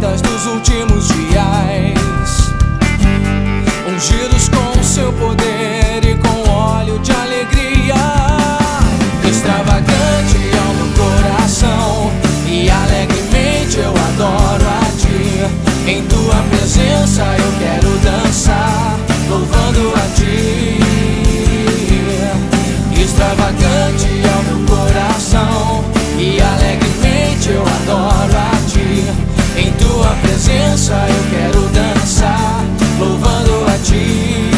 profetas dos últimos dias, ungidos com o seu poder e com óleo de alegria. Extravagante ao meu coração e alegremente eu adoro a ti. Em tua presença eu quero dançar, louvando a ti. Extravagante ao meu coração e alegremente eu adoro a ti. Em tua presença eu quero dançar, louvando a ti.